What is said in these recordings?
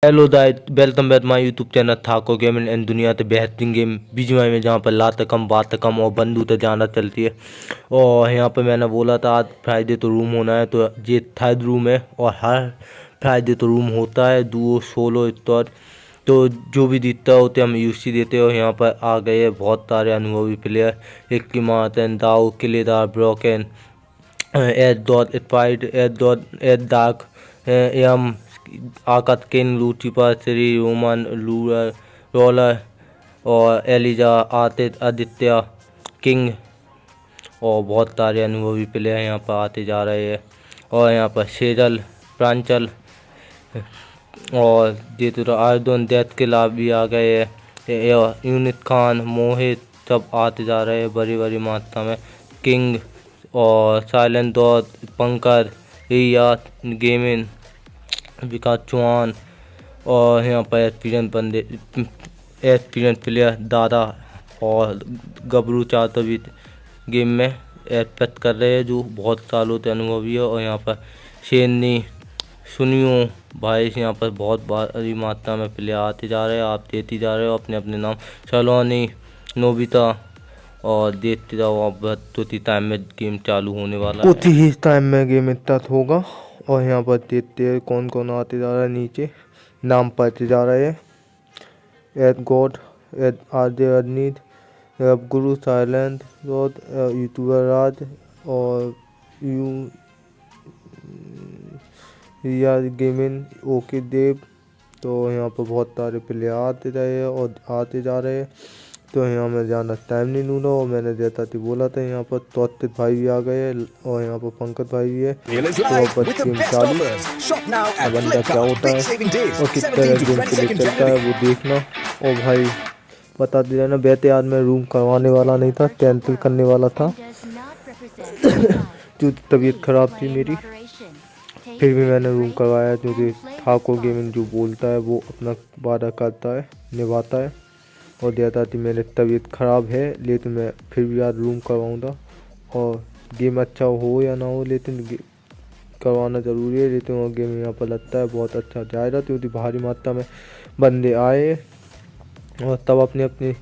Hello guys, welcome back my YouTube channel Thakur gaming and दुनिया के बेहतरीन गेम बीजीएमआई में, जहाँ पर लात कम बात कम और बंदूक ज़्यादा चलती है। और यहाँ पर मैंने बोला था आज फ्राइडे तो रूम होना है, तो ये थर्ड रूम है और हर फ्राइडे तो रूम होता है, दुओ सोलो स्क्वाड। तो जो भी जीतता है उसे हम यूसी देते हैं। और यहाँ पर आ गए हैं बहुत सारे अनुभवी प्लेयर, एक की मार्टन दाऊ किलेदार ब्रोकन एड डॉट स्पाइड एड डॉट एड डार्क एम आकाश किंग लूचिपर श्री रोमन लूरर रोलर और एलिजा आतिथ आदित्य किंग और बहुत सारे अनुभवी प्लेयर यहाँ पर आते जा रहे हैं। और यहाँ पर शेजल प्रांचल और जेतुरा आर्दन डेथ के लाभ भी आ गए हैं। यूनिट खान मोहित सब आते जा रहे हैं बड़ी बड़ी मात्रा में। किंग और साइलेंट डॉट पंकज रिया गेमिंग विकास चौहान और यहाँ पर एक्सपीरियंस प्लेयर दादा और गबरू चाहते भी गेम में एक्सपेक्ट कर रहे हैं, जो बहुत सालों से अनुभवी है। और यहाँ पर शेरनी सुनियो भाई यहाँ पर बहुत बड़ी मात्रा में प्लेयर आते जा रहे हैं, आप देते जा रहे हो अपने अपने नाम। सलोनी नोबिता और देखते जाओ आप, बहुत ही टाइम में गेम चालू होने वाला है, उसी ही टाइम में गेम स्टार्ट होगा। और यहाँ पर देखते हैं कौन कौन आते जा रहा है, नीचे नाम पढ़ते जा रहे हैं। एड गॉड एड आदि अदनीत गुरु साइलेंट गॉड यूट्यूबर राज और यू रिया गेमिंग ओके देव। तो यहाँ पर बहुत सारे प्लेयर आते रहे और आते जा रहे हैं। तो यहाँ मैं जाना टाइम नहीं लूँगा और मैंने जैसा कि बोला था यहाँ पर तौतित भाई भी आ गए और यहाँ पर पंकज भाई भी है। तो बस गेम चालू, अब अंदर क्या होता है और किस तरह गेम प्ले चलता है वो देखना। और भाई बता दिया ना, वैसे आज मैं रूम करवाने वाला नहीं था, कैंसिल करने वाला था जो तबीयत खराब थी मेरी, फिर भी मैंने रूम करवाया क्योंकि ठाकुर गेमिंग जो बोलता है वो अपना वादा करता है, निभाता है। और देता थी मेरी तबीयत ख़राब है, लेकिन मैं फिर भी आज रूम करवाऊँगा। और गेम अच्छा हो या ना हो, लेकिन करवाना ज़रूरी है। लेकिन वो गेम यहाँ पर लगता है बहुत अच्छा जाएगा, क्योंकि भारी मात्रा में बंदे आए और तब अपने अपने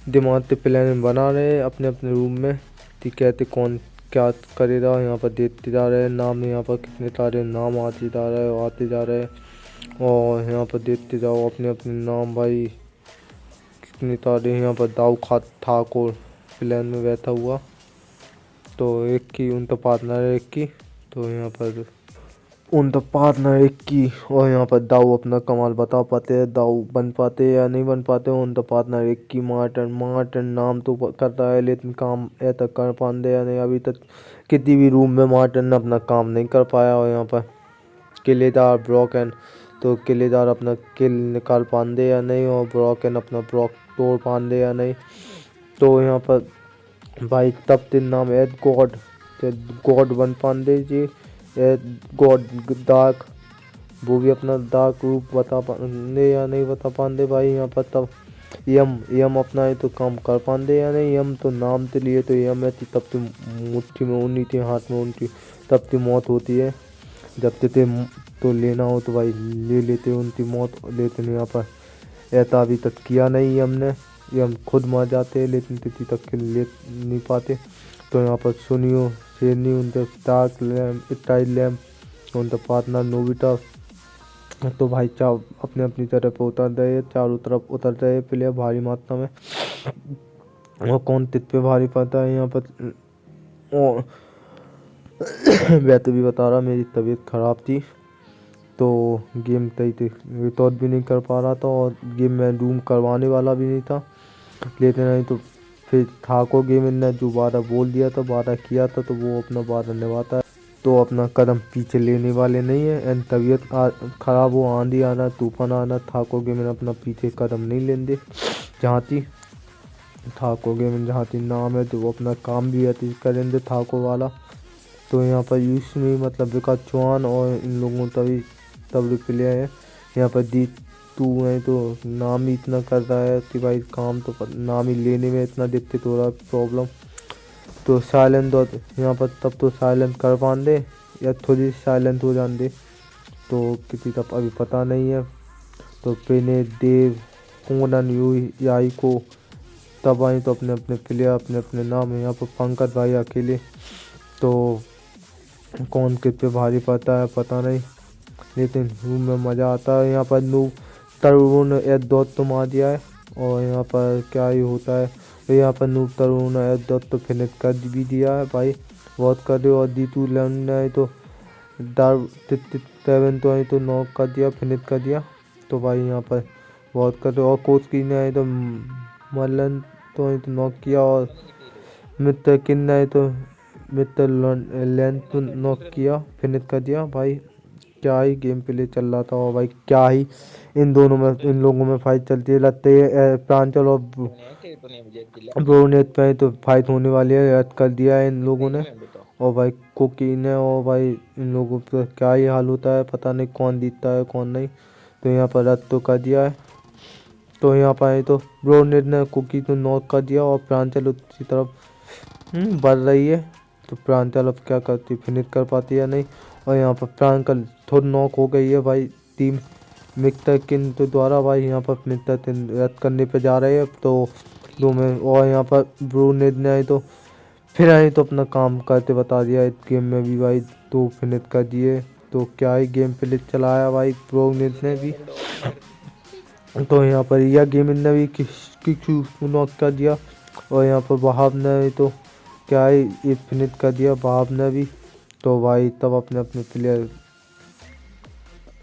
दिमाग से प्लान बना रहे हैं अपने अपने रूम में कि कहते कौन क्या करेगा। यहाँ पर देखते जा रहे हैं नाम, यहाँ पर कितने सारे नाम आते जा रहे हैं आते जा रहे हैं। और यहाँ पर देखते जाओ अपने अपने नाम भाई कितने सारे। यहाँ पर दाऊ ठाकुर प्लान में बैठा हुआ, तो एक की उन तो पार्टनर है एक की, तो यहाँ पर उन तो पार्टनर एक की। और यहाँ पर दाऊ अपना कमाल बता पाते हैं, दाऊ बन पाते हैं या नहीं बन पाते। उन तो पार्टनर एक की मार्टन नाम तो करता है, लेकिन काम ऐसा कर पाते या नहीं। अभी तक किसी भी रूम में मार्टन ने अपना काम नहीं कर पाया। और यहाँ पर किलेदार ब्रोकन, तो किलेदार अपना किल निकाल पाते या नहीं, और ब्रोकन अपना ब्रॉक तोड़ पाते या नहीं। तो यहाँ पर भाई तब तीन नाम एड गॉड, तो गॉड बन पाते जी, गॉड डार्क वो भी अपना डार्क रूप बता पाते या नहीं बता पाते भाई। यहाँ पर तब यम अपना है तो काम कर पाते या नहीं। यम तो नाम के लिए तो यम है, तब तो मुट्ठी में उन्हीं थी, हाथ में उनकी तब तो मौत होती है। जब ते तो लेना हो तो भाई ले लेते उनकी मौत, लेकिन यहाँ पर ऐसा अभी तक किया नहीं हमने, ये हम खुद मर जाते हैं, लेकिन तिथि तक के ले नहीं पाते। तो यहाँ पर सुनियो शेरनी उनके डार्क लैम्प स्टाइल लैम्प उनका पार्टनर नोबिता। तो भाई अपने अपनी तरफ उतर रहे, चारों तरफ उतर रहे प्लेयर भारी मात्रा में। और कौन तित पे भारी पड़ता है यहाँ पर। और वैसे भी बता रहा मेरी तबीयत ख़राब थी, तो गेम तय रिकॉर्ड भी नहीं कर पा रहा था और गेम में रूम करवाने वाला भी नहीं था। लेकिन नहीं तो फिर ठाकुर गेमिंग ने जो वादा बोल दिया था, वादा किया था, तो वो अपना वादा निभाता है। तो अपना कदम पीछे लेने वाले नहीं है। एंड तबीयत ख़राब हो, आंधी आना तूफान आना, ठाकुर गेमिंग अपना पीछे कदम नहीं लेंगे। जहाँ थी ठाकुर गेमिंग जहाँ थी नाम है, तो वो अपना काम भी करेंगे ठाकुर वाला। तो यहाँ पर यूस में मतलब विकास चौहान और इन लोगों तब प्लेयर है। यहाँ पर दी तू है तो नाम ही इतना कर रहा है कि भाई काम तो नाम ही लेने में इतना दिक्कत हो रहा है प्रॉब्लम। तो साइलेंट और यहाँ पर तब तो साइलेंट कर पाते या थोड़ी साइलेंट हो जाते, तो किसी का अभी पता नहीं है। तो पेने देव कोनन यू याई को तब आई तो अपने अपने प्लेयर अपने अपने नाम है। यहाँ पर पंकज भाई अकेले तो कौन किस पे भारी पड़ता है पता नहीं, लेकिन रूम में मज़ा आता है। यहाँ पर नू तरुण एक दो तो मार दिया है और यहाँ पर क्या ही होता है, तो यहाँ पर नूब तरुण ने एक दो तो फिनिश कर भी दिया है भाई, बहुत कर दिया। और D2 ने तो डार 7 तो आई तो नॉक कर दिया, फिनिश कर दिया। तो भाई यहाँ पर बहुत कर दिया। और कोच की ने आई तो मल्लन तो आई तो नॉक किया, और मित्र किन ने तो मित्र लेंथ तो नॉक किया, फिनिश कर दिया। भाई क्या ही गेम प्ले चल रहा था, और भाई क्या ही इन दोनों में इन लोगों में फाइट चलती है। लगते है प्रांचल और ब्रोनेट पे तो फाइट होने वाली है, याद कर दिया है इन लोगों ने। और भाई कुकी ने और भाई इन लोगों पे क्या ही हाल होता है, पता नहीं कौन जीतता है कौन नहीं। तो यहाँ पर रद्द तो कर दिया है। तो यहाँ पर तो ब्रोनेट ने कुकी को नॉक कर दिया, और प्रांचल उसकी तरफ बढ़ रही है। तो प्रांचल अब क्या करती, फिनिश कर पाती है या नहीं। और यहाँ पर प्रांचल थोड़ी नॉक हो गई है भाई टीम मिक्टर किन तो द्वारा। भाई यहाँ पर मिक्टर किन रद्द करने पे जा रहे हैं तो दो में। और यहाँ पर ब्रोनेट ने आई तो फिर आई तो अपना काम करते बता दिया इस गेम में भी भाई, तो फिनिश कर दिए। तो क्या ही गेम प्ले चलाया भाई ब्रोनेट ने भी। तो यहाँ पर यह गेम ने भी किसी नॉक कर दिया, और यहाँ पर वहाब ने तो क्या ही फिनिश कर दिया वहाब ने भी। तो भाई तब अपने अपने प्लेयर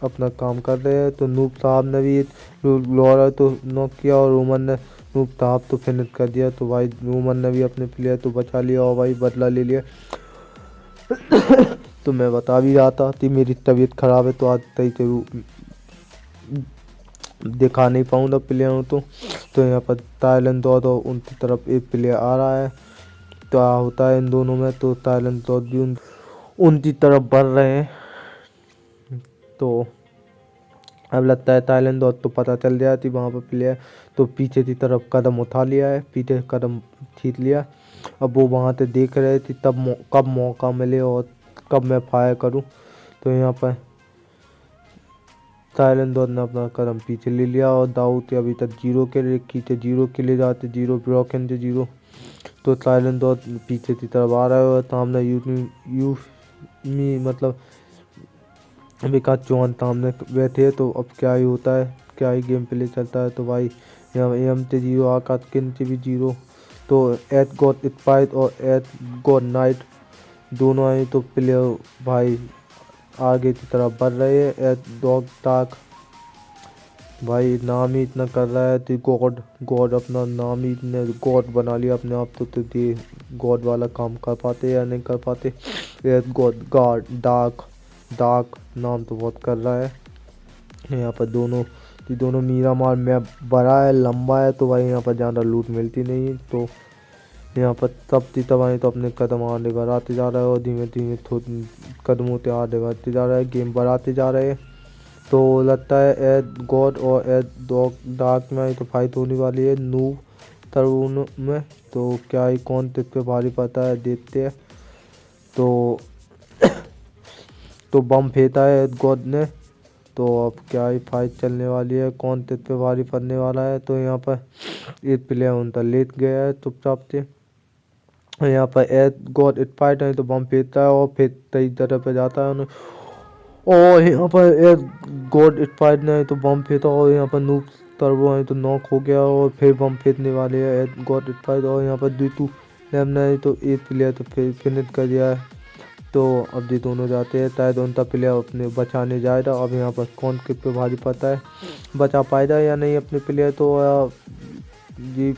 अपना काम कर रहे हैं। तो नूब साहब ने भी लॉरा तो नॉक किया, और रोमन ने नूब साहब तो फिनिश कर दिया। तो भाई रोमन ने भी अपने प्लेयर तो बचा लिया, और भाई बदला ले लिया। तो मैं बता भी रहा था कि मेरी तबीयत खराब है, तो आज तई तो दिखा नहीं पाऊँगा प्लेयरों तो यहाँ पर थाईलैंड दौड़ और उनकी तरफ एक प्लेयर आ रहा है। तो क्या होता है इन दोनों में, तो थाईलैंड दौड़ भी उनकी तरफ बढ़ रहे हैं। तो अब लगता है थाईलैंड दौड़ तो पता चल गया थी वहाँ पर प्लेयर, तो पीछे की तरफ कदम उठा लिया है, पीछे कदम खींच लिया। अब वो वहाँ से देख रहे थे तब कब मौका मिले और कब मैं फायर करूँ। तो यहाँ पर थाईलैंड दौड़ ने अपना कदम पीछे ले लिया, और दाऊद अभी तक 0 के लिए खींचे, 0 के लिए जाते 0 ब्रोकन से 0। तो थाईलैंड दौड़ पीछे की तरफ आ रहा है, और सामने यू मतलब विकास चौहान सामने बैठे हैं। तो अब क्या ही होता है, क्या ही गेम प्ले चलता है। तो भाई यहाँ एम से 0, आकाश किन से भी 0। तो एट गॉड स्पाइट और एट गॉड नाइट दोनों आए तो प्लेयर भाई आगे की तरफ बढ़ रहे हैं। एट डॉग टाक भाई नाम ही इतना कर रहा है, तो गॉड अपना नाम ही इतने गॉड बना लिया अपने आप। तो ये गॉड वाला काम कर पाते या नहीं कर पाते। एट गॉड गार्ड डार्क नाम तो बहुत कर रहा है। यहाँ पर दोनों मीरा मार में बड़ा है लंबा है, तो भाई यहाँ पर ज़्यादा लूट मिलती नहीं। तो यहाँ पर तब आए तो अपने कदम आगे बढ़ाते जा रहा है, और धीमे धीमे कदमों से आगे बढ़ते जा रहा है, गेम बढ़ाते जा रहे हैं। तो लगता है एट गॉड और एट डॉग डार्क में तो फाइट होने वाली है नूब तरुण में। तो क्या ही कौन किस पे भारी पड़ता है देखते हैं। तो बम फेंका है एट गॉड ने। तो अब क्या ही फाइट चलने वाली है, कौन किस पे भारी पड़ने वाला है। तो यहाँ पर एक प्लेयर उनका लेट गया है चुपचाप से। यहाँ पर एट गॉड फाइट है तो बम फेंकता है, और फिर तेज जगह पे जाता है उन्हें। और यहाँ पर एट गॉड फाइट ने तो बम फेंका, और यहाँ पर नूब टर्बो है तो नॉक हो गया, और फिर बम फेंकने वाले है एट गॉड फाइट। और यहाँ पर D2 लैम ने तो एक प्लेयर तो फिनिश कर दिया है। तो अब ये दोनों जाते हैं, शायद उनका प्लेयर अपने बचाने जाएगा। अब यहाँ पर कौन किस पे भारी पड़ता है, बचा पाएगा या नहीं अपने प्लेयर, तो ये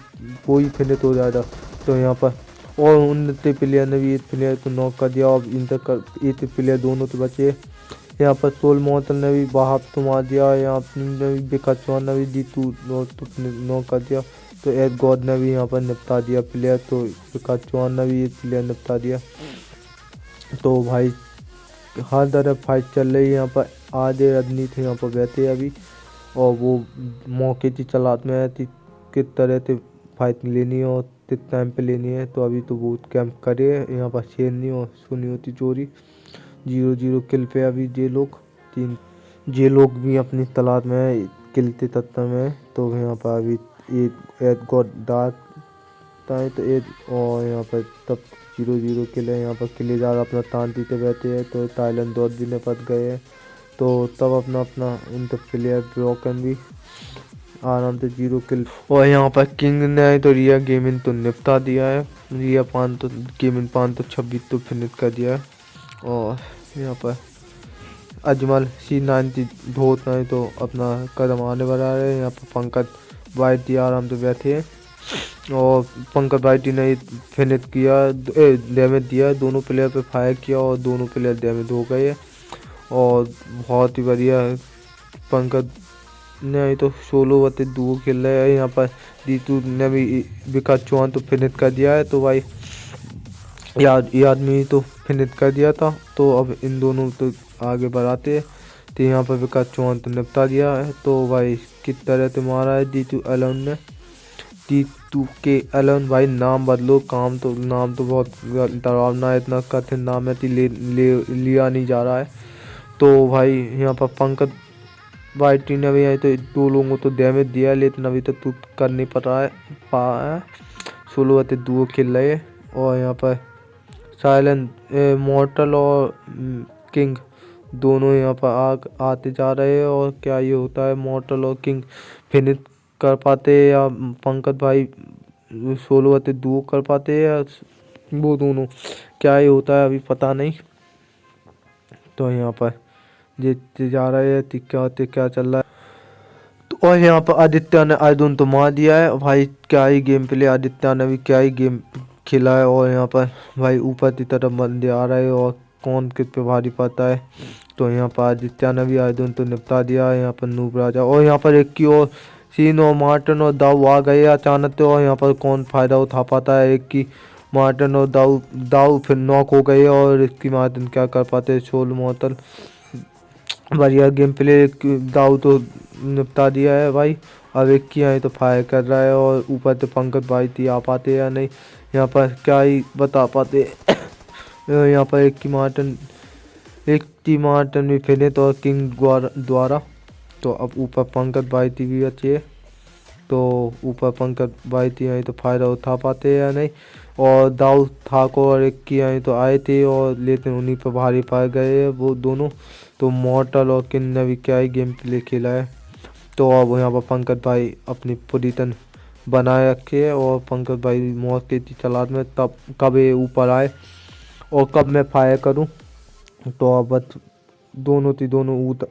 कोई फिनिश हो जाएगा। तो यहाँ पर और उन प्लेयर ने भी एक प्लेयर को नॉक कर दिया, और इन तक एक प्लेयर दोनों तो बचे। यहाँ पर सोल मोहतल ने भी बाहर तो मार दिया, यहाँ ने भी विकास चौहान ने भी D2 नॉक कर दिया। तो एट गॉड ने भी यहाँ पर निपटा दिया प्लेयर, तो विकास चौहान ने भी एक प्लेयर निपटा दिया। तो भाई हर तरफ फाइट चल रही है। यहाँ पर आधे आदमी थे यहाँ पर बैठे अभी, और वो मौके की तलाश में है किस तरह से फाइट लेनी है और किस टाइम पे लेनी है। तो अभी तो बहुत कैंप करे यहाँ पर शेरनी और सुनी होती चोरी 0-0 किल पे अभी ये लोग भी अपनी तलाश में किलते तत्व में। तो यहाँ पर अभी एक गॉड डार्क है तो एक, और यहाँ पर तब 0-0 किले। यहाँ पर किलेदार अपना तान पीते बैठे हैं तो थाईलैंड 2 भी निपट गए हैं। तो तब अपना अपना इन प्लेयर ब्रोकन भी आराम से 0 किल। और यहाँ पर किंग ने तो रिया गेमिंग तो निपटा दिया है। रिया 5 तो गेमिंग 526 तो फिनिश कर दिया है। और यहाँ पर अजमल C90 धोत नहीं तो अपना कदम आने बढ़ा रहे हैं। यहाँ पर पंकज वाइटी आराम से बैठे हैं और पंकज वाइटी ने फिनिश किया, डैमेज दिया, दोनों प्लेयर पे फायर किया और दोनों प्लेयर डैमेज हो गए। और बहुत ही बढ़िया पंकज ने तो 16-2 खेल रहे हैं। यहाँ पर जीतू ने भी विकास चौहान तो फिनिश कर दिया है। तो भाई ये आदमी तो फिनिश कर दिया था। तो अब इन दोनों तो आगे बढ़ाते हैं। तो यहाँ पर विकास चौहान तो निपटा दिया है। तो भाई किस तरह से मारा है जीतू एलन ने। जीतू के एलन भाई नाम बदलो, नाम तो बहुत डरावना है, इतना कठिन नाम है कि लिया नहीं जा रहा है। तो भाई यहाँ पर पंकज वाइटी ने भी तो 2 लोगों को तो डैमेज दिया है, लेकिन अभी तक तो कर नहीं पा है। 16-2 खेल रहे हैं। और यहाँ पर साइलेंट मॉर्टल और किंग दोनों यहाँ पर आते जा रहे हैं। और क्या ये होता है, मॉर्टल और किंग फिनिश कर पाते हैं या पंकज भाई 16-2 कर पाते हैं, या वो दोनों, क्या ये होता है अभी पता नहीं। तो यहाँ पर जीतते जा रहे हैं। क्या चल रहा है। तो और यहाँ पर आदित्य ने अर्जुन तो मार दिया है भाई। क्या ही गेम प्ले, आदित्य ने भी क्या ही गेम खेला है। और यहाँ पर भाई ऊपर की तरफ बंदे आ रहे हैं और कौन किस पे भारी पड़ता है। तो यहाँ पर आदित्य ने भी अर्जुन तो निपटा दिया है। यहाँ पर नूब राजा और यहाँ पर एक की और सीन और मार्टिन और दाऊ आ गए अचानक। तो और यहाँ पर कौन फायदा उठा पाता है। एक की मार्टिन और दाऊ फिर नॉक हो गए और इसकी मार्टिन क्या कर पाते हैं। शोल मोतल बढ़िया गेम प्ले, दाऊ तो निपटा दिया है भाई। अब एक की आई तो फायर कर रहा है और ऊपर से पंकज भाई थी आ पाते या नहीं, यहाँ पर क्या ही बता पाते। यहाँ पर एक की मार्टिन भी फिनिश और किंग द्वारा। तो अब ऊपर पंकज भाई थी भी अच्छी है। तो ऊपर पंकज भाई थी आई तो फायदा उठा पाते या नहीं। और दाऊ ठाकुर और एक की आई तो आए थे और लेकिन उन्हीं पर भारी पाए गए वो दोनों। तो मॉर्टल और किंग ने भी क्या ही गेम प्ले खेला है। तो अब यहाँ पर पंकज भाई अपनी पोजीशन बनाए रखे है और पंकज भाई मौत की तलाश में तब कब ये ऊपर आए और कब मैं फायर करूं। तो अब बस दोनों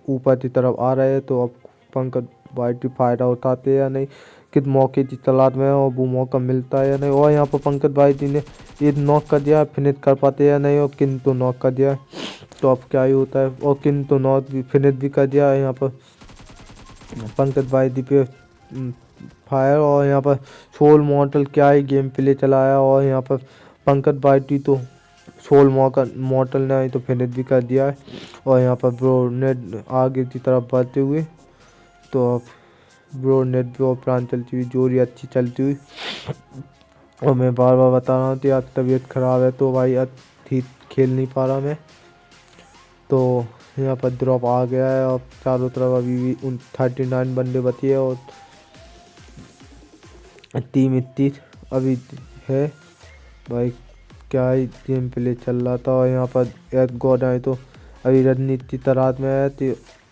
ऊपर की तरफ आ रहे हैं। तो अब पंकज भाई फायदा उठाते हैं या नहीं, किस मौके की तलाश में है और वो मौका मिलता है या नहीं। और यहाँ पर पंकज भाई जी ने एक नॉक कर दिया, फिनिश कर पाते या नहीं, और किन तो नॉक कर दिया। तो अब क्या ही होता है, और किन तो नॉक भी फिनिश भी कर दिया है। यहाँ पर पंकज भाई जी पे फायर और यहाँ पर सोल मॉर्टल क्या ही गेम प्ले चलाया। और यहाँ पर पंकज भाई जी तो सोल मॉर्टल ने तो फिनिश भी कर दिया है। और यहाँ पर ब्रो नेट आगे की तरफ बढ़ते हुए। तो अब ब्रो नेट भी और प्राण चलती हुई, जोड़ी अच्छी चलती हुई। और मैं बार बार बता रहा हूँ कि आज तबीयत ख़राब है तो भाई आज ठीक खेल नहीं पा रहा मैं। तो यहाँ पर ड्रॉप आ गया है और चारों तरफ अभी भी 39 बंदे बचे हैं और टीम इतनी अभी है भाई। क्या ही गेम प्ले चल रहा था। और यहाँ पर एक गॉड आए तो अभी रजनीत तलाश में है। तो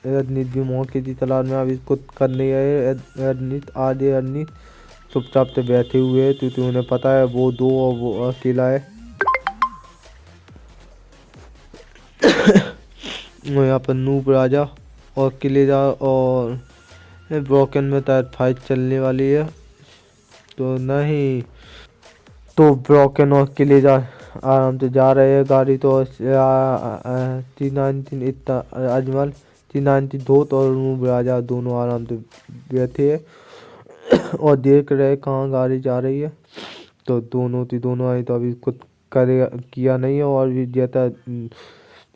रजनीत भी मौके की तलाश में अभी कुछ करने गए। रजनीत चुपचाप से बैठे हुए हैं क्योंकि उन्हें पता है वो 2 और वो अकेला है। यहाँ पर नूब राजा और किलेदार और ब्रोकन में शायद फाइट चलने वाली है। तो नहीं, तो ब्रोकन और किलेदार आराम से जा रहे हैं गाड़ी। तो C19 इतना अजमल C19 धोत और नूब राजा दोनों आराम से बैठे हैं और देख रहे कहाँ गाड़ी जा रही है। तो दोनों आई तो अभी कुछ किया नहीं है। और भी जैसा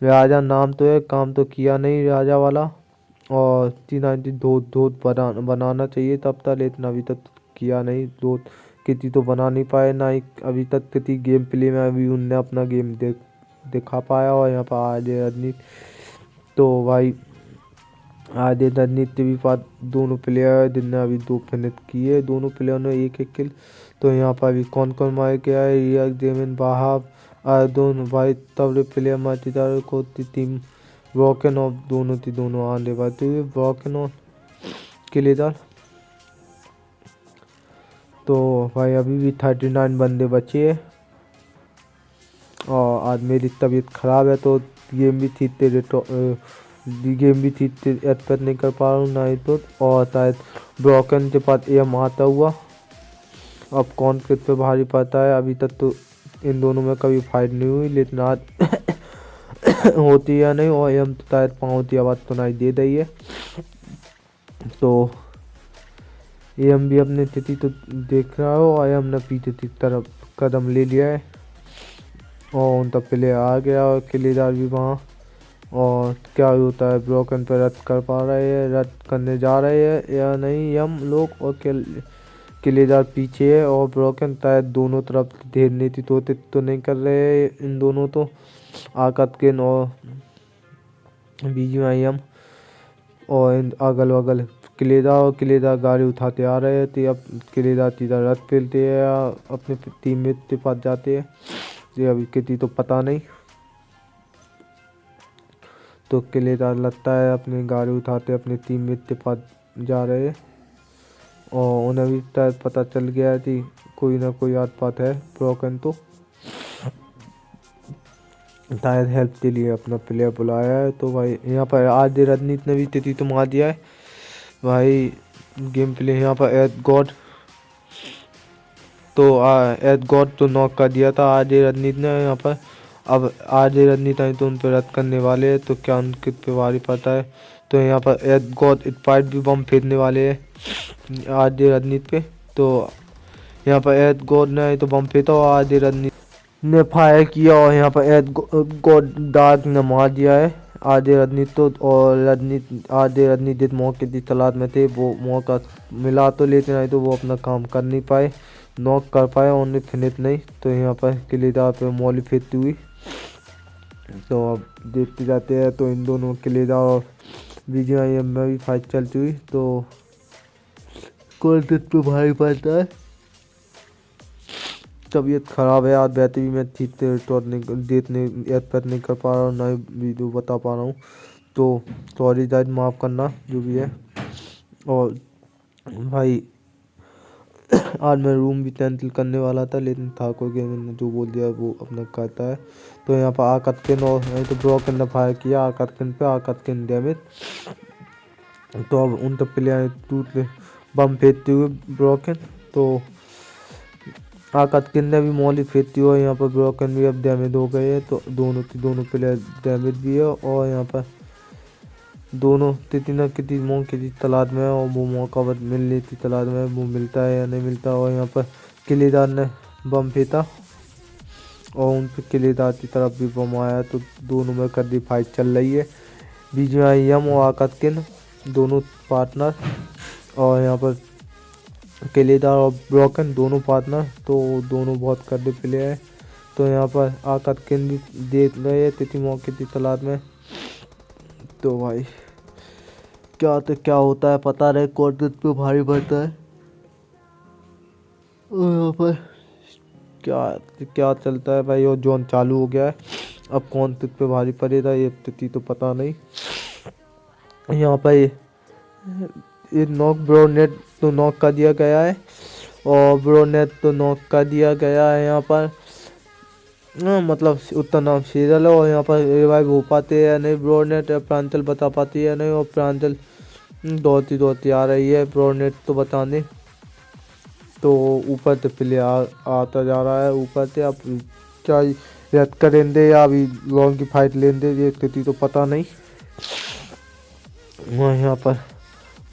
राजा नाम तो है, काम तो किया नहीं राजा वाला। और C19 धोत बनाना चाहिए तब तक, लेकिन अभी तक किया नहीं। धोत किसी तो बना नहीं पाए ना ही अभी तक किसी गेम प्ले में अभी उनने अपना गेम दिखा पाया। और यहाँ पर आज रजनीत तो भाई आधे रणनीति भी पास दोनों प्लेयर जिनने अभी 2 फिनिश किए, दोनों प्लेयर ने एक एक किल। तो यहाँ पर अभी कौन कौन मार के आए, रियाक जेमिन बाहाब दोनों भाई तब प्लेयर मारती को टीम ब्रोकन और दोनों आने वाले हुए ब्रोकन और किलेदार। तो भाई अभी भी 39 बंदे बचे हैं और आज मेरी तबीयत ख़राब है तो गेम भी ठीक से एक्सपेक्ट नहीं कर पा रहा हूँ ना ही तो। और शायद ब्रोकन के पास एम आता हुआ, अब कौन किस पे भारी पड़ता है। अभी तक तो इन दोनों में कभी फाइट नहीं हुई, लेकिन आज होती या नहीं। और एम तो शायद पाँव की आवाज़ सुनाई दे रही है। तो एम भी अपनी स्थिति तो देख रहा हो और एम ने पीछे की तरफ कदम ले लिया है और उनका प्लेयर आ गया और किलेदार भी वहाँ। और क्या होता है, ब्रोकन पे रद्द कर पा रहे हैं, रद्द करने जा रहे हैं या नहीं हम लोग। और किलेदार पीछे है और ब्रोकन शायद दोनों तरफ ढेर नीति तो नहीं कर रहे हैं इन दोनों। तो आकतकिन और BGIM और इन अगल बगल किलेदार गाड़ी उठाते आ रहे थे। अब किलेदार सीधा रथ पेलते हैं या अपने टीममेट के पास जाते हैं, ये अभी किसी तो पता नहीं। तो किलेदार लगता है अपनी गाड़ी उठाते अपने टीममेट के पास जा रहे हैं और उन्हें भी शायद पता चल गया है कि कोई ना कोई आत पात है। ब्रोकन तो शायद हेल्प के लिए अपना प्लेयर बुलाया है। तो भाई यहाँ पर आज रणनीति ने भी तिथि तो मार दिया है भाई। गेम प्ले यहाँ पर एट गॉड तो नॉक कर दिया था आज रणनीति ने यहाँ पर। अब आज रणनीति आई तो उन पर रद्द करने वाले हैं, तो क्या उनके पे भारी पता है। तो यहाँ पर एट गॉड स्पाइट भी बम फेंकने वाले हैं आज रणनीति पे। तो यहाँ पर एट गॉड ने तो बम फेंका और आज रणनीति ने फायर किया और यहाँ पर एट गॉड डार्क ने मार दिया है आज रणनीति तो। और आज रणनीति जिस मौके की तलाश में थे वो मौका मिला तो, लेकिन आई तो वो अपना काम कर नहीं पाए, नॉक कर पाए और उन्हें फिनिश नहीं। तो यहाँ पर किलेदार पे मौली फेंकती हुई। तो अब देखते जाते हैं तो इन दोनों किलेदार और BGIM में भी फाइट चलती हुई। तो कौन किस पे भारी पड़ता है। तबीयत ख़राब है आज, वैसे भी मैं ठीक से रिकॉर्ड नहीं एक्सपेक्ट नहीं कर पा रहा हूँ, ना ही वीडियो बता पा रहा हूँ। तो सॉरी गाइस, माफ़ करना जो भी है। और भाई आज मैं रूम भी कैंसिल करने वाला था, लेकिन ठाकुर गेमिंग ने जो बोल दिया वो अपना करता है। तो यहाँ पर आकतकिन और तो ब्रोकन ने फायर किया आकतकिन पे, आकतकिन डैमेज। तो अब उन तब प्लेयर टूट बम फेंकते हुए ब्रोकन। तो आकतकिन ने भी मौली फेंकती हुआ, यहाँ पर ब्रोकन भी अब डैमेज हो गए हैं। तो दोनों प्लेयर डैमेज भी है और यहाँ पर दोनों किसी न किसी मौके की तलाश में है और वो मौका बस मिलने की तलाश में है, वो मिलता है या नहीं मिलता। और यहाँ पर किलेदार ने बम फेंका और उन पर किलेदार की तरफ भी बम आया। तो दोनों में कड़ी फाइट चल रही है, BGIM और आकतकिन दोनों पार्टनर। और यहाँ पर किलेदार और ब्रोकन दोनों पार्टनर, तो दोनों बहुत कड़े प्लेयर है। तो यहाँ पर आकतकिन भी देख रहे हैं किसी मौके की तलाश में। तो भाई क्या होता है पता रहे, कौन किस पे भारी पड़ता है और यहाँ पर क्या चलता है भाई। और जोन चालू हो गया है, अब कौन किस पे भारी पड़ेगा ये स्थिति तो पता नहीं। यहाँ पर ये नॉक ब्रोनेट तो नॉक कर दिया गया है और ब्रोनेट तो नॉक कर दिया गया है यहाँ पर। मतलब उतना नाम सीरियल है। और यहाँ पर रिवाइव हो पाते हैं या नहीं ब्रोनेट, प्रांजल बता पाती है या नहीं। और प्रांजल दौड़ती आ रही है ब्रोनेट तो बताने। तो ऊपर से प्लेयर आता जा रहा है ऊपर से। अब क्या रद्द करेंगे या अभी लॉन्ग की फाइट लेंगे ये स्थिति तो पता नहीं। यहाँ पर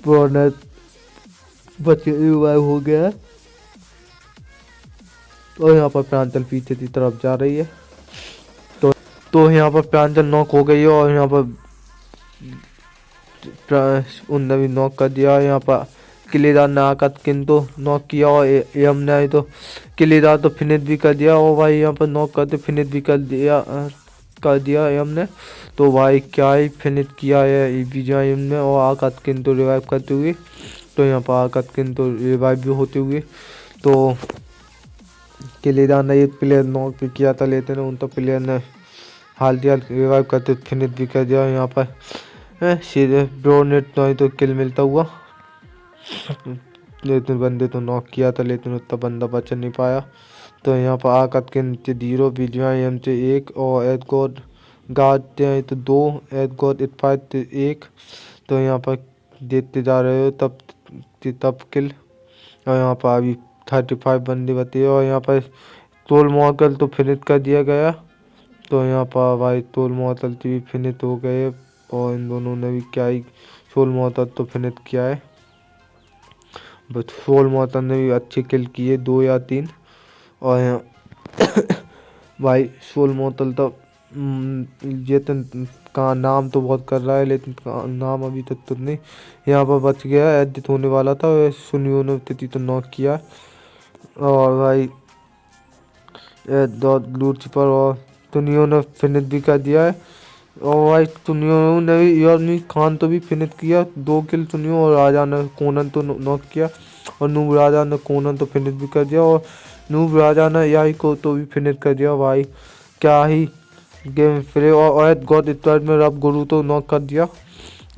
ब्रोनेट बच्चे रिवाइव हो गया है और यहाँ पर प्रांजल पीछे की तरफ जा रही है। तो यहाँ पर प्रांजल नॉक हो गई है और यहाँ पर उनने भी नॉक कर दिया। यहाँ पर किलेदार ने आकतकिन तो नॉक किया और एम ने तो किलेदार तो फिनिश भी कर दिया। और भाई यहाँ पर नॉक करते फिनिश भी कर दिया कर दिया एम ने। तो भाई क्या ही फिनिश किया है बीजीएम ने, और आकाश किन तो रिवाइव करते हुए। तो यहाँ पर आकाश किन तो रिवाइव भी होते हुए। तो किलेदार ने एक प्लेयर नॉक भी किया था, लेकिन उन तो प्लेयर ने हाल दिया रिवाइव करते फिनिश भी कर दिया। यहाँ पर सीधे ब्रोनेट तो तो किल मिलता हुआ, लेकिन बंदे तो नॉक किया था, लेकिन उतना बंदा बच नहीं पाया। तो यहाँ पर आकत के नीचे 0, बीजीएम से 1 और एडगोड गार्ड हैं तो 2, एडगोड इटफाइट 1। तो यहाँ पर देखते जा रहे हो तब किल। और यहाँ पर अभी 35 बंदे बचे, और यहाँ पर तोल मॉडल तो फिनिश कर दिया गया। तो यहाँ पर भाई तोल मॉडल भी फिनिश हो गए, और इन दोनों ने भी क्या ही सोल मॉडल तो फिनिश किया है। बस सोल मॉडल ने भी अच्छे किल किए, 2 या 3। और यहाँ भाई सोल मोतल तो ये तो का नाम तो बहुत कर रहा है, लेकिन नाम अभी तक तो नहीं यहाँ पर बच गया। एडिट होने वाला था, सुनियो ने तिथि तो नॉक किया। और भाई लूचिपर और सुनियो ने फिनिश भी कर दिया है। और भाई सुनियो ने भी यार खान तो भी फिनिश किया, 2 किल सुनियो, और राजा ने कोनन तो नॉक किया, और नूब राजा ने कोनन तो फिनिश भी कर दिया, और नूब राजा ने यही को तो भी फिनिश कर दिया। भाई क्या ही गेम प्ले। और एट गॉड स्पाइड में रब गुरु तो नॉक कर दिया,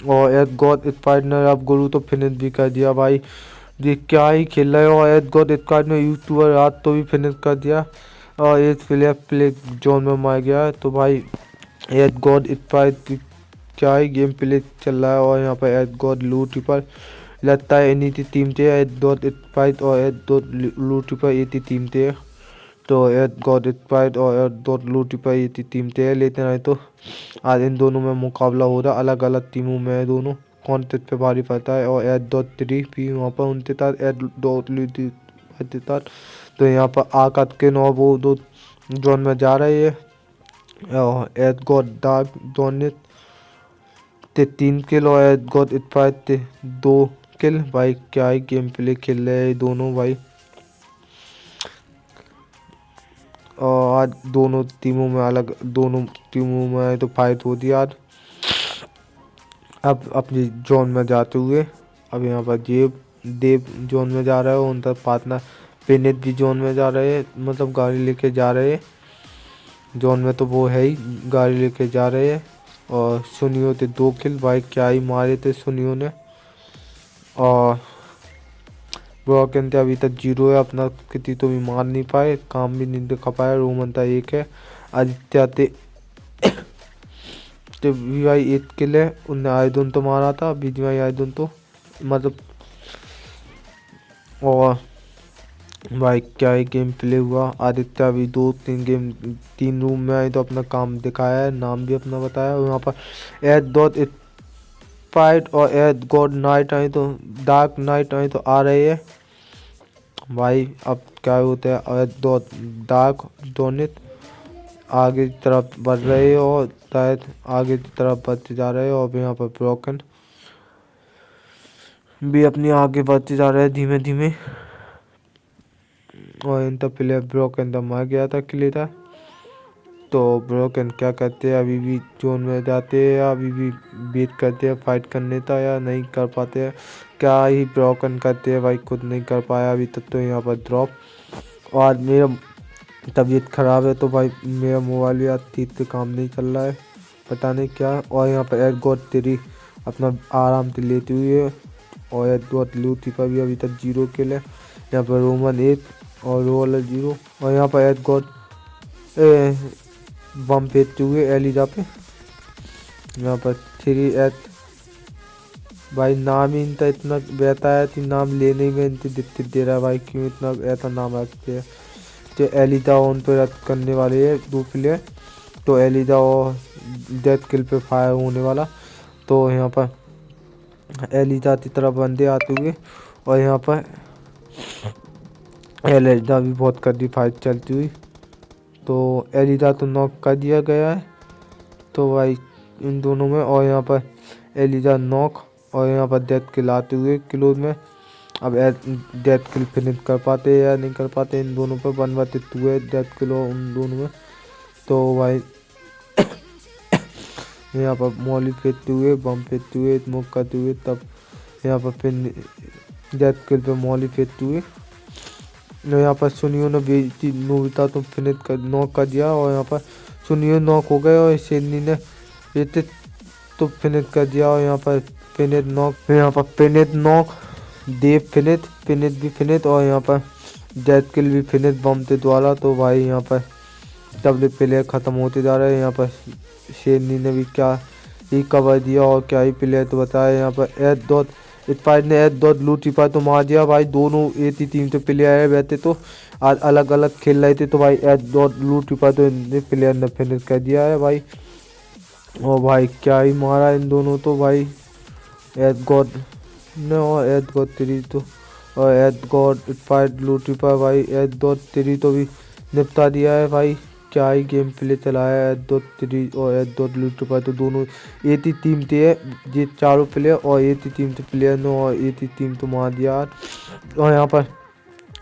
और एट गॉड स्पाइड ने रब गुरु तो फिनिश भी कर दिया। भाई ये क्या ही खेल रहा है। और एट गॉड स्पाइड ने यूट्यूबर रात तो भी फिनिश कर दिया, और एक प्लेयर प्ले जोन में मार गया है। तो भाई एट गॉड स्पाइड क्या ही गेम प्ले चल रहा है। और यहाँ पर एट गॉड लूट पर लगता है इन्हीं की टीम थे, एट गॉड स्पाइड और एट गॉड लूट पर एक ही टीम थे। तो एट गॉड स्पाइड और एट गॉड लूट पर एक ही टीम थे, लेकिन आए तो आज इन दोनों में मुकाबला हो रहा, अलग अलग टीमों में है दोनों, कौन किस पे भारी पड़ता है। और एट डॉट 3 भी वहाँ पर उनके साथ एट डॉट लूट के साथ। तो यहाँ पर आकाश के 9 वो 2 जोन में जा रहे हैं, और एट गॉड डार्क जोन ते 3 किल, और एट गॉड स्पाइड ते 2 किल। भाई क्या ही गेम प्ले खेल रहे हैं दोनों भाई। और आज दोनों टीमों में तो फाइट होती आज। अब अपनी जोन में जाते हुए, अब यहाँ पर देव जोन में जा रहा है, उनका पार्टनर विनीत भी जोन में जा रहे हैं, मतलब गाड़ी लेके जा रहे हैं जोन में, तो वो है ही गाड़ी लेके जा रहे हैं। और सुनियो थे 2 किल। भाई क्या ही मारे थे सुनियो ने। और ब्रोकन थे अभी तक 0 है, अपना किसी तो भी मार नहीं पाए, काम भी नहीं दिखा पाया। रोमन था 1 है, आदित्य थे तो भाई 1 किल है, उनने आयदुन तो मारा था, बीजीआई आयदुन तो मतलब। और भाई क्या ही गेम प्ले हुआ। आदित्य अभी 3 रूम में आए तो अपना काम दिखाया है, नाम भी अपना बताया। और यहाँ पर एट डॉट फाइट और एट गॉड नाइट आए तो डार्क नाइट आए तो आ रहे हैं। भाई अब क्या होता है, एट डॉट डार्क डोनित आगे की तरफ बढ़ रहे हो, और शायद आगे की तरफ बढ़ते जा रहे हो। और यहाँ पर ब्रोकन भी अपनी आगे बढ़ते जा रहे हैं धीमे धीमे। और इन तो प्लेयर ब्रोकन तो मर गया था किले था। तो ब्रोकन क्या करते हैं, अभी भी जोन में जाते हैं, या अभी भी वेट करते हैं फाइट करने था, या नहीं कर पाते हैं, क्या ही ब्रोकन करते हैं। भाई खुद नहीं कर पाया अभी तक तो यहाँ पर ड्रॉप। और आज मेरा तबीयत ख़राब है, तो भाई मेरा मोबाइल यार ठीक से काम नहीं चल रहा है, पता नहीं क्या। और यहाँ पर एट गॉड 3 अपना आराम से लेती हुई है, और एट गॉड लूटी पर भी अभी तक 0 किल है। यहाँ पर रोमन 8 और रोल 0। और यहाँ पर एट गॉड बम फेंकते हुए एलिजा पे। यहाँ पर 3 भाई नाम ही इनका इतना बहता है कि नाम लेने में इनकी दिक्कत दे रहा है। भाई क्यों इतना ऐसा नाम रखते हैं। तो एलिजा ऑन पे रद्द करने वाले है 2 प्लेयर, तो एलिजा और डेथ किल पे फायर होने वाला। तो यहाँ पर एलिजा की तरफ बंदे आते हुए, और यहाँ पर एलिजा भी बहुत कड़ी फाइट चलती हुई। तो एलिजा तो नॉक कर दिया गया है, तो भाई इन दोनों में। और यहाँ पर एलिजा नॉक, और यहाँ पर डेथ किल आते हुए क्लोज में। अब डेथ किल फिनिश कर पाते या नहीं कर पाते इन दोनों पर। 1/2 है डेथ किल उन दोनों में। तो भाई यहाँ पर मौली फेंकते हुए, बम फेंकते हुए, स्मोक करते हुए, तब यहाँ पर फिर डेथ किल पे मौली फेंकते हुए यहाँ पर सुनियो ने बेटी नोबिता तो फिनिश कर नॉक कर दिया और यहाँ पर सुनियो नॉक हो गए और शेरनी ने बेटे तो फिनिश कर दिया और यहाँ पर फिनिश नॉक, यहाँ पर फिनिश नॉक, देव फिनिश भी फिनिश और यहाँ पर डेथ किल भी फिनिश बम के द्वारा। तो भाई यहाँ पर डब्ल्यू प्लेयर ख़त्म होते जा रहे हैं। यहाँ पर शेरनी ने भी क्या ही कवर दिया और क्या ही प्लेयर तो बताया। यहाँ पर एच डॉट स्पाइड ने एच डॉट लूटी पर तो मार दिया भाई। दोनों एक ही टीम से प्लेयर है, वैसे तो आज अलग अलग खेल रहे थे तो भाई एच डॉट लूटी पर तो प्लेयर ने फिनिश कर दिया है भाई। और भाई क्या ही मारा इन दोनों तो भाई, एच गॉड ने और एच गॉड 3 तो और एच गॉड स्पाइड लूटी पर भाई एच डॉट 3 तो भी निपटा दिया है भाई। क्या ही गेम प्ले चलाया है। एच डॉट 3 और एच डॉट लूटी पर तो दोनों एक ही टीम थे, ये चारों प्लेयर और एक ही टीम थे प्लेयर ने और एक ही टीम तो मार दिया। और यहाँ पर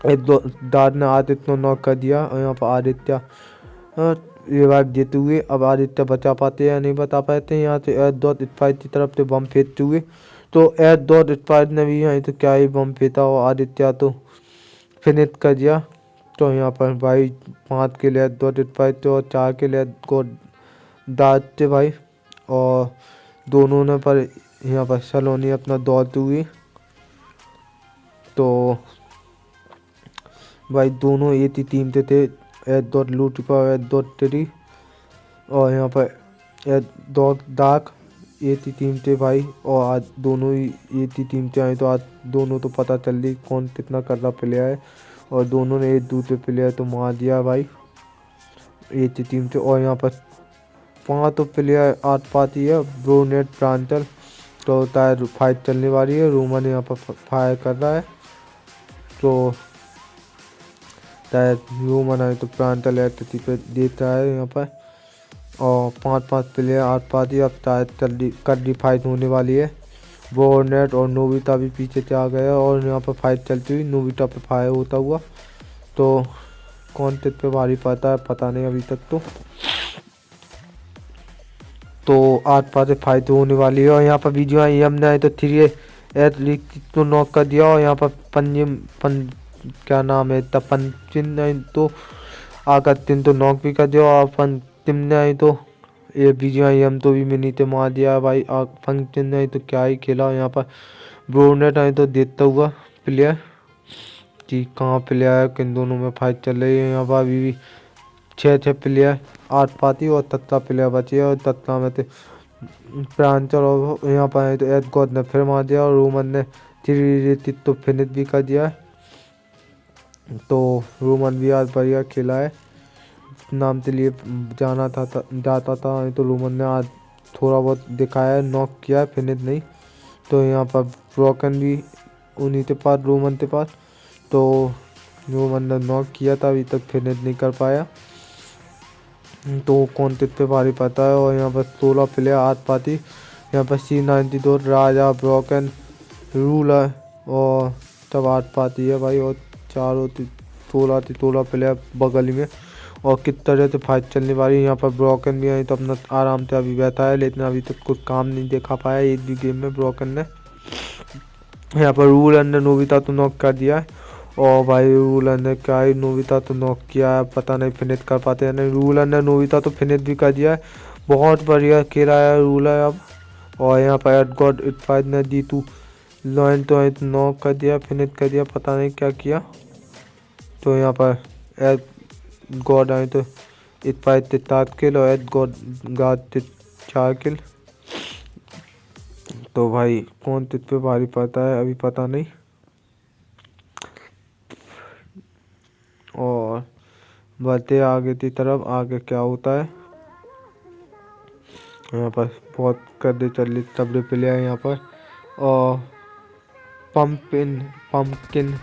एक दो दाद ने आदित्य को नॉक कर दिया और यहाँ पर आदित्य रिवाइव देते हुए अब आदित्य बचा पाते हैं या नहीं बता पाते हैं। यहाँ से एच डॉट स्पाइड की तरफ से बम फेंकते हुए तो एच डॉट स्पाइड ने भी यहाँ तो क्या ही बम फेंका और आदित्य तो फिनिश कर दिया। तो यहाँ पर भाई 5 के लिए डॉट स्पाइड थे और 4 के लिए को दाद थे भाई। और दोनों ने पर यहाँ पर सलोनी अपना दौड़ते हुए तो भाई दोनों एक ही टीम से थे, एच डॉट लूटी पर एच डॉट 3 और यहाँ पर एच डॉट डार्क एक ही टीम थे भाई। और आज दोनों ही एक ही टीम से आए तो आज दोनों तो पता चल रही कौन कितना कर रहा प्लेयर है और दोनों ने एक दूसरे प्लेयर तो मार दिया भाई एक ही टीम से। और यहाँ पर 5 तो प्लेयर आज पाती है, ब्रोनेट प्रांतल तो टायर फाइट चलने वाली है। रोमन यहाँ पर फायर कर रहा है तो टायर रोमन आए तो प्रांतल एटी पे देता है यहाँ पर। और 5 प्लेयर आज पाती है, अब टायर कड्डी फाइट होने वाली है। ब्रोनेट और नोबिता भी पीछे से आ गया और यहाँ पर फाइट चलती हुई नोबिता पे फायर होता हुआ तो कौन किस पे भारी पड़ता है पता नहीं अभी तक तो आज पास फाइट होने वाली है। और यहाँ पर वीडियो आई हमने आए तो 3 एथलीट तो नॉक कर दिया और यहाँ पर क्या नाम है तब पंचिन ने तो आकर 3 तो नॉक भी कर दिया और पंचिन ने आई तो ये वीडियो आई हम तो भी मिनी ते मार दिया भाई। पंचिन ने तो क्या ही खेला। यहाँ पर ब्रोनेट आए तो देता हुआ प्लेयर कि कहाँ प्लेयर है, किन दोनों में फाइट चल रही है। यहाँ पर अभी भी 6 प्लेयर 8 पाती और तत्ला प्लेयर बची है और तत्ला में तो प्रांचल और यहाँ पर तो एच गॉड ने फिर मार दिया और रोमन ने 3 तो फिनिश भी कर दिया है। तो रोमन भी आज बढ़िया खेला है, नाम के लिए जाता था तो रोमन ने आज थोड़ा बहुत दिखाया है, नॉक किया है, फिनिश नहीं। तो यहाँ पर ब्रोकन भी उन्हीं के पास रोमन के पास तो रोमन ने नॉक किया था, अभी तक फिनिश नहीं कर पाया तो कौन किस पे भारी पता है। और यहाँ पर 16 प्लेयर हाथ पाती, यहाँ पर C92 राजा ब्रोकन रूलर और सब हाथ पाती है भाई। और चारों 16 प्लेयर बगल में और किस तरह से फाइट चलने वाली। यहाँ पर ब्रोकन भी आई तो अपना आराम से अभी बैठा है लेकिन अभी तक कुछ काम नहीं देखा पाया एक भी गेम में ब्रोकन ने। यहाँ पर रूलर ने नोबिता तो नॉक कर दिया है और भाई रूलर ने क्या ही नोबिता तो नॉक किया है, पता नहीं फिनिश कर पाते हैं नहीं। रूलर ने नोबिता तो फिनिश भी कर दिया है, बहुत बढ़िया खेला है रूलर अब। और यहाँ पर एट गॉड इटफाइट ने जीतू लॉयन तो नॉक कर दिया, फिनिश कर दिया, पता नहीं क्या किया। तो यहाँ पर एट गॉड आए तो इटफाइट से 7 किल और एट गॉड गार्ड से 4 किल। तो भाई कौन तुझ पे भारी पड़ता है अभी पता नहीं। और बढ़ते आगे की तरफ, आगे क्या होता है। यहाँ पर बहुत कदे चल रही तबले प्लेयर यहाँ पर। और पम्पकिन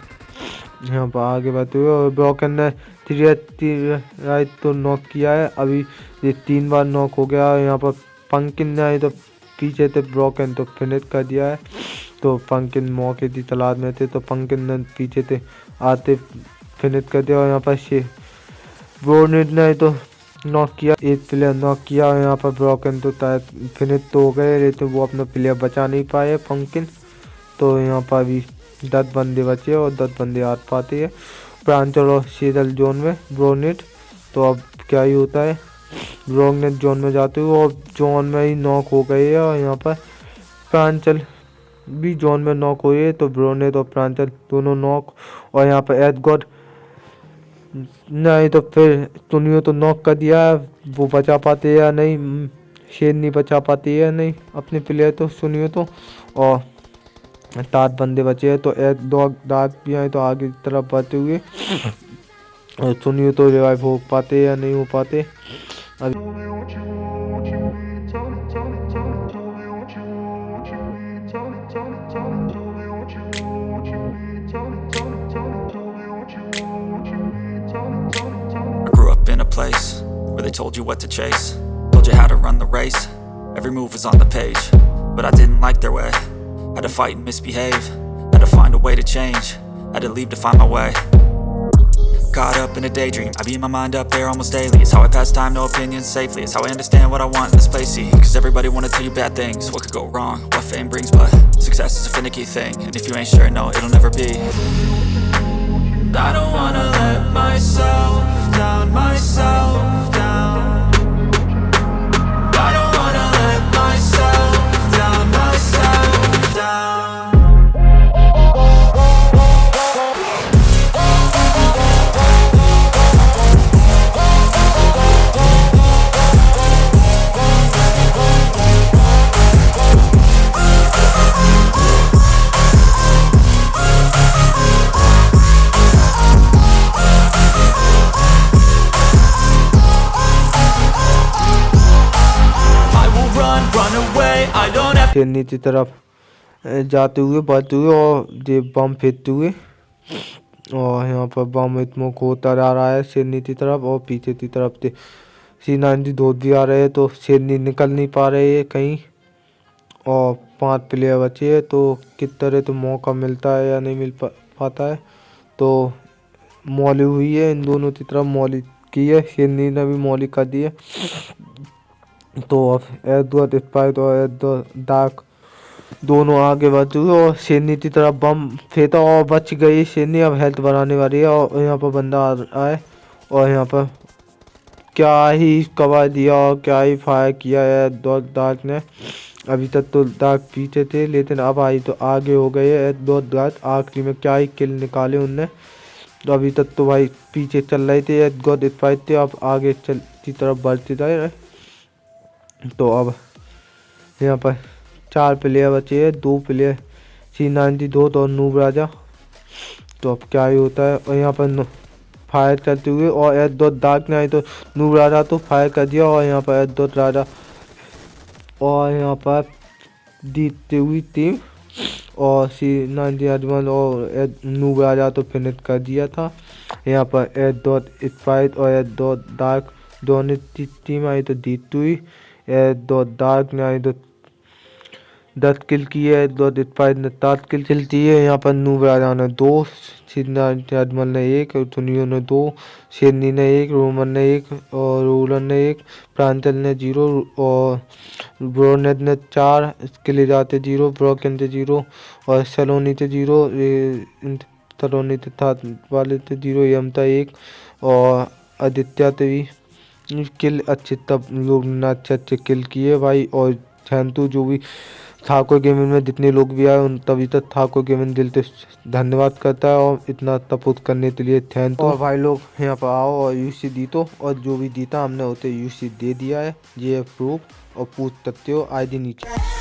यहाँ पर आगे बढ़ते हुए और ब्रोकन ने 3 राइट तो नॉक किया है, अभी ये 3 बार नॉक हो गया। यहाँ पर पंकिन ने आए तो पीछे थे ब्रोकन तो फिनिश कर दिया है। तो पंकिन मौके की तलाश में थे तो पंकिन ने पीछे थे आते फिनिश कर दिया। और यहाँ पर ब्रोनेट ने तो नॉक किया, एक प्लेयर नॉक किया और यहाँ पर ब्रोकन तो फिनिश तो हो गए, लेकिन वो अपना प्लेयर बचा नहीं पाए पंकिन। तो यहाँ पर अभी 10 बंदे बचे और 10 बंदे आ पाते हैं प्रांचल और सीरल जोन में ब्रोनेट। तो अब क्या ही होता है, ब्रोनेट जोन में जाते हुए और जोन में ही नॉक हो गए हैं और यहाँ पर प्रांचल भी जोन में नॉक हुए। तो ब्रोनेट और प्रांचल दोनों नॉक और यहाँ पर एडगॉड नहीं तो फिर सुनियो तो नॉक कर दिया, वो बचा पाते या नहीं, शेर नहीं बचा पाती है नहीं अपने प्लेयर तो सुनियो तो। और 7 बंदे बचे हैं तो एक दो दाग भी आए तो आगे की तरफ बढ़ते हुए और सुनियो तो रिवाइव हो पाते या नहीं हो पाते। Grew up in a place where they told you what to chase, told you how to run the race, every move was on the page, but I didn't like their way, had to fight and misbehave, had to find a way to change, had to leave to find my way. Caught up in a daydream, I beat my mind up there almost daily. It's how I pass time, no opinions safely. It's how I understand what I want in this place, see. Cause everybody wanna tell you bad things, what could go wrong, what fame brings. But success is a finicky thing, and if you ain't sure, no, it'll never be. I don't wanna let myself down, myself down. I don't wanna let myself down, myself down. खेलने की तरफ जाते हुए बढ़ते हुए और ये बम फेंकते हुए और यहाँ पर बम स्मोक होता जा रहा है शेरनी की तरफ और पीछे की तरफ से C90 धोत भी आ रहे हैं तो शेरनी निकल नहीं पा रहे हैं कहीं। और 5 प्लेयर बचे हैं तो किस तरह तो मौका मिलता है या नहीं मिल पाता है। तो मौली हुई है इन दोनों की तरफ, मौली की है, शेरनी ने भी मौली कर दी है। तो अब एडवर्ड स्पाइट और एडवर्ड डार्क दोनों आगे बढ़ते हुए और शेरनी की तरफ बम फेंका और बच गई शेरनी। अब हेल्थ बढ़ाने वाली है और यहाँ पर बंदा आ रहा है और यहाँ पर क्या ही कवर दिया और क्या ही फायर किया है एडवर्ड डार्क ने। अभी तक तो डार्क पीछे थे लेकिन अब आई तो आगे हो गए एडवर्ड डार्क, आखिरी में क्या ही किल निकाले उनने। तो अभी तक तो भाई पीछे चल रहे थे एडवर्ड स्पाइट थे, अब आगे चल की तरफ बढ़ते जा रहे। तो अब यहाँ पर 4 प्लेयर बचे हैं, 2 प्लेयर C90 धोत और नूब राजा। तो अब क्या ही होता है और यहाँ पर फायर करते हुए और एडवर्ड डार्क ने आई तो नूब राजा तो फायर कर दिया और यहाँ पर एडवर्ड राजा और यहाँ पर जीतती हुई टीम और C90 अजमल और नूब राजा तो फिनिश कर दिया था। यहाँ पर एडवर्ड स्पाइट और एडवर्ड डार्क दोनों टीम आई तो जीतती हुई। डार्क ने आई तो 10 किल की है, स्पाइट ने 7 किल की है। यहाँ पर नूब राजा ने 2, C90 अजमल ने 1, सुनियो ने 2, शेरनी ने 1, रोमन ने 1 और रोलन ने 1, प्रांचल ने 0 और ब्रोनेट ने 4 किले जाते 0, ब्रोकन थे 0 और सलोनी थे 0, सलोनी थे वाले थे 0, यमता 1 और आदित्य थे भी किल अच्छे, तब लोग ने अच्छे किल किए भाई। और छंतु जो भी ठाकुर गेमिंग में जितने लोग भी आए उन तभी तक ठाकुर गेमिंग दिल से धन्यवाद करता है और इतना सपोर्ट करने के लिए थैंक यू। और भाई लोग यहाँ पर आओ और यूसी जीतो, और जो भी जीता हमने उसे यूसी दे दिया है, ये प्रूफ और पूछ सकते हो ID नीचे।